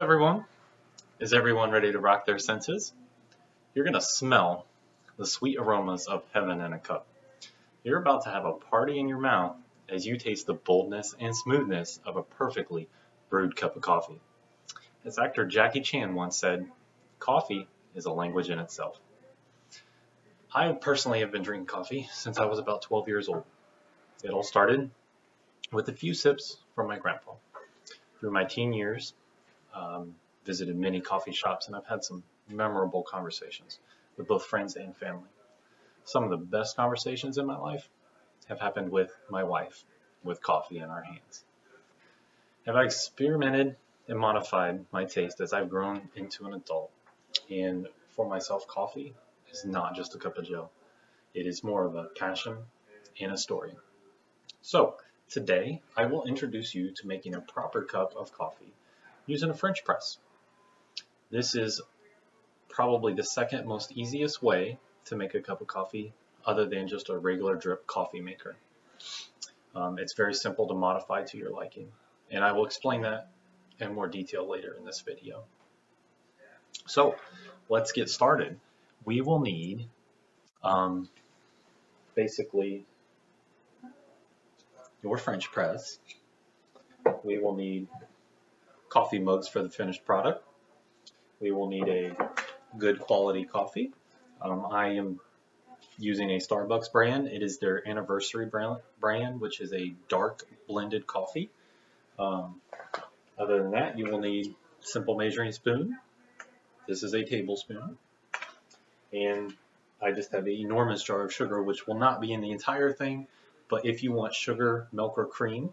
Everyone, is everyone ready to rock their senses? You're going to smell the sweet aromas of heaven in a cup. You're about to have a party in your mouth as you taste the boldness and smoothness of a perfectly brewed cup of coffee. As actor Jackie Chan once said, coffee is a language in itself. I personally have been drinking coffee since I was about 12 years old. It all started with a few sips from my grandpa. Through my teen years, visited many coffee shops, and I've had some memorable conversations with both friends and family. Some of the best conversations in my life have happened with my wife, with coffee in our hands. Have I experimented and modified my taste as I've grown into an adult? And for myself, coffee is not just a cup of joe. It is more of a passion and a story. So today, I will introduce you to making a proper cup of coffee using a French press. This is probably the second most easiest way to make a cup of coffee other than just a regular drip coffee maker. It's very simple to modify to your liking, and I will explain that in more detail later in this video. So let's get started. We will need basically your French press. We will need coffee mugs for the finished product. We will need a good quality coffee. I am using a Starbucks brand. It is their anniversary brand, which is a dark blended coffee. Other than that, you will need simple measuring spoon. This is a tablespoon. And I just have an enormous jar of sugar, which will not be in the entire thing, but if you want sugar, milk, or cream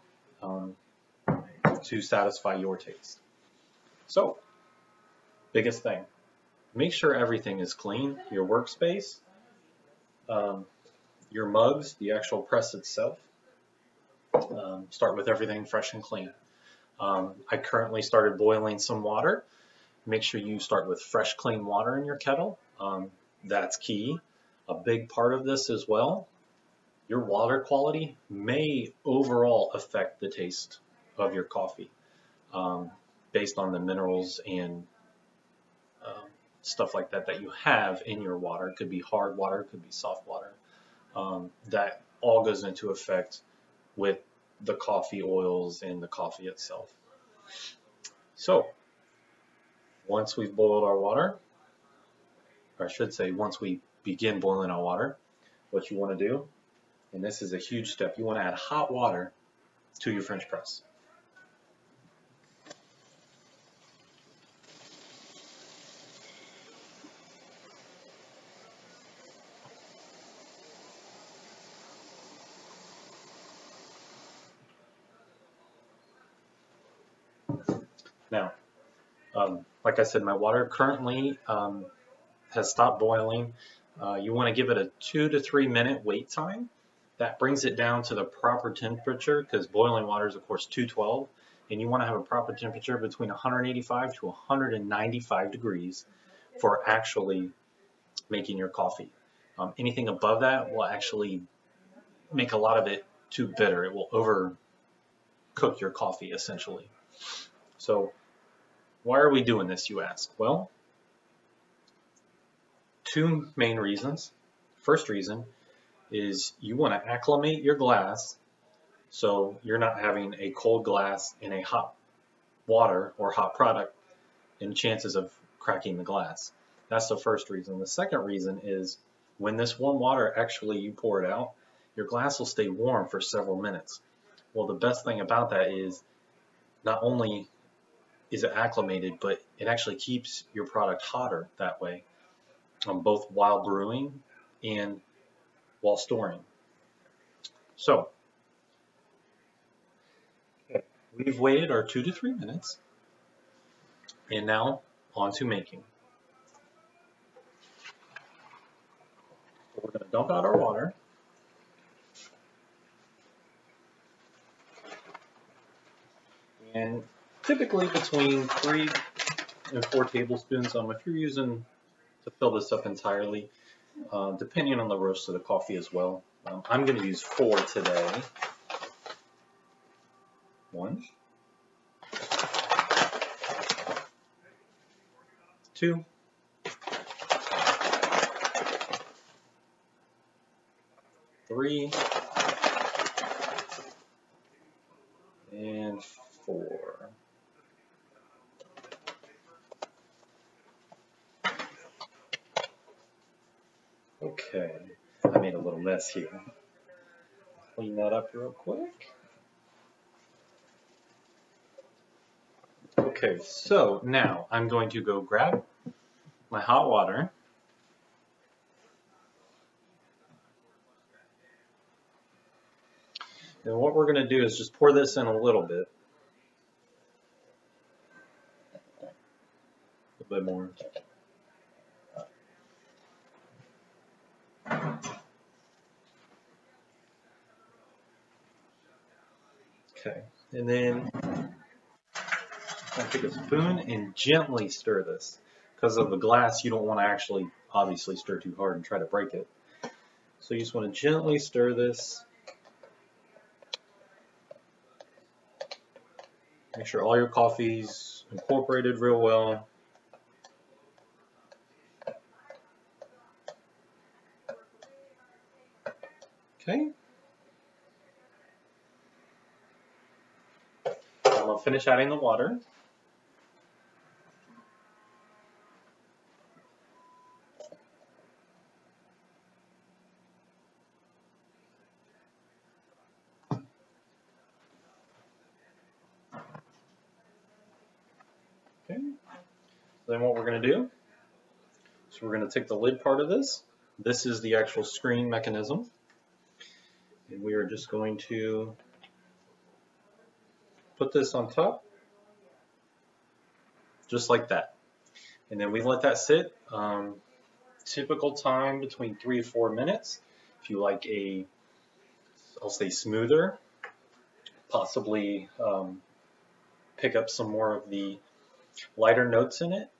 to satisfy your taste. So, biggest thing, make sure everything is clean. Your workspace, your mugs, the actual press itself. Start with everything fresh and clean. I currently started boiling some water. Make sure you start with fresh, clean water in your kettle. That's key. A big part of this as well, your water quality may overall affect the taste of your coffee based on the minerals and stuff like that that you have in your water. It could be hard water, it could be soft water. That all goes into effect with the coffee oils and the coffee itself. So once we've boiled our water, or I should say once we begin boiling our water, what you want to do, and this is a huge step, you want to add hot water to your French press. Now, like I said, my water currently has stopped boiling. You want to give it a 2 to 3 minute wait time. That brings it down to the proper temperature because boiling water is, of course, 212, and you want to have a proper temperature between 185 to 195 degrees for actually making your coffee. Anything above that will actually make a lot of it too bitter. It will overcook your coffee, essentially. So why are we doing this, you ask? Well, two main reasons. First reason is you want to acclimate your glass so you're not having a cold glass in a hot water or hot product and chances of cracking the glass. That's the first reason. The second reason is when this warm water actually you pour it out, your glass will stay warm for several minutes. Well, the best thing about that is not only is it acclimated, but it actually keeps your product hotter that way, both while brewing and while storing. So we've waited our 2 to 3 minutes, and now on to making. So we're going to dump out our water. And typically between 3 and 4 tablespoons, if you're using to fill this up entirely, depending on the roast of the coffee as well. I'm going to use 4 today. 1, 2, 3, and 4. Okay, I made a little mess here. Clean that up real quick. Okay, so now I'm going to go grab my hot water. And what we're going to do is just pour this in a little bit. A bit more. Okay, and then I'll take a spoon and gently stir this. Because of the glass, you don't want to actually obviously stir too hard and try to break it. So you just want to gently stir this. Make sure all your coffee's incorporated real well. Okay. I'm going to finish adding the water. Okay. Then what we're going to do is we're going to take the lid part of this. This is the actual screen mechanism. And we are just going to put this on top, just like that. And then we let that sit. Typical time between 3 to 4 minutes. If you like a, I'll say smoother, possibly pick up some more of the lighter notes in it,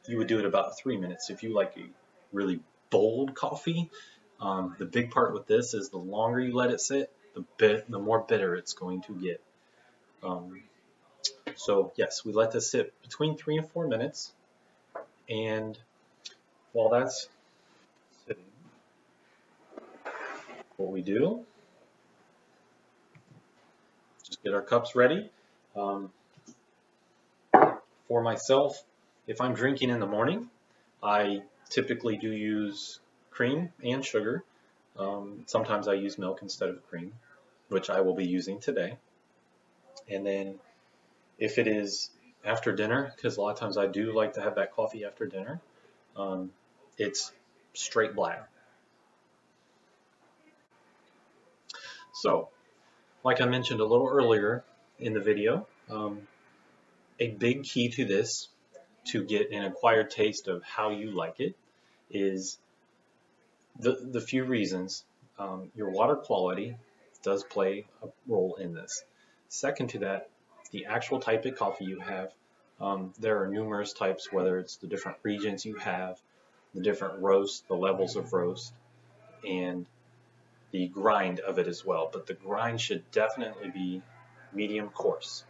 you would do it about 3 minutes. If you like a really bold coffee, the big part with this is the longer you let it sit, the more bitter it's going to get. So yes, we let this sit between 3 and 4 minutes, and while that's sitting, what we do, just get our cups ready. For myself, if I'm drinking in the morning, I typically do use cream and sugar. Sometimes I use milk instead of cream, which I will be using today. And then if it is after dinner, because a lot of times I do like to have that coffee after dinner, it's straight black. So, like I mentioned a little earlier in the video, a big key to this, to get an acquired taste of how you like it, is the few reasons. Your water quality does play a role in this. Second to that, the actual type of coffee you have. There are numerous types, whether it's the different regions you have, the different roast, the levels of roast, and the grind of it as well. But the grind should definitely be medium coarse.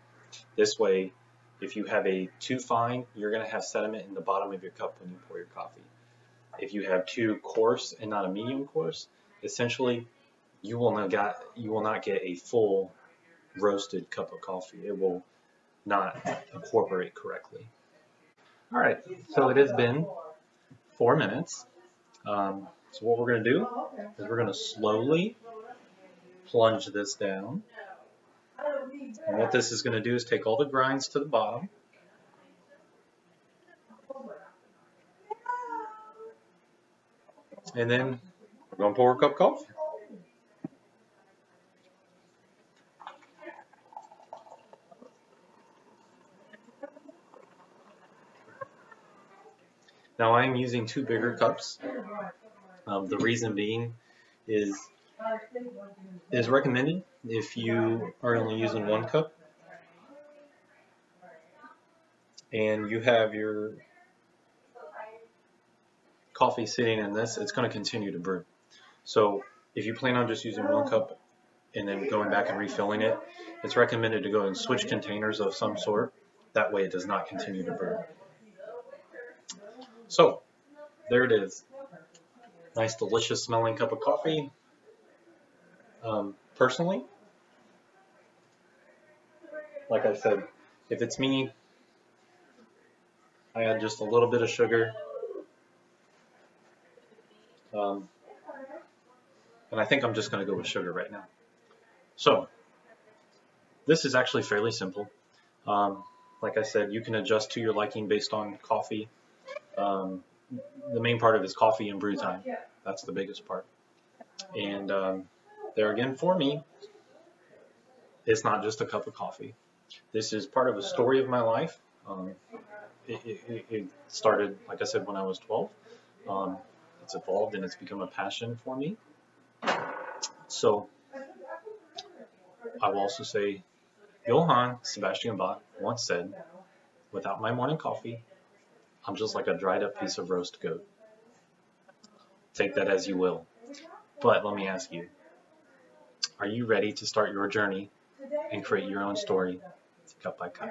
This way, if you have a too fine, you're going to have sediment in the bottom of your cup when you pour your coffee. If you have too coarse and not a medium coarse, essentially you will not get a full roasted cup of coffee. It will not incorporate correctly. All right, so it has been 4 minutes. So what we're going to do is we're going to slowly plunge this down. And what this is going to do is take all the grinds to the bottom. And then we're going to pour a cup of coffee. Now I am using 2 bigger cups. The reason being is recommended if you are only using 1 cup and you have your coffee sitting in this, it's going to continue to brew. So if you plan on just using 1 cup and then going back and refilling it, it's recommended to go and switch containers of some sort. That way it does not continue to brew. So, there it is. Nice, delicious smelling cup of coffee. Personally, like I said, if it's me, I add just a little bit of sugar. And I think I'm just going to go with sugar right now. So, this is actually fairly simple. Like I said, you can adjust to your liking based on coffee. The main part of it is coffee and brew time. That's the biggest part. And there again, for me, it's not just a cup of coffee. This is part of a story of my life. It started, like I said, when I was 12. It's evolved and it's become a passion for me. So I will also say, Johann Sebastian Bach once said, "Without my morning coffee, I'm just like a dried up piece of roast goat." Take that as you will. But let me ask you, are you ready to start your journey and create your own story cup by cup?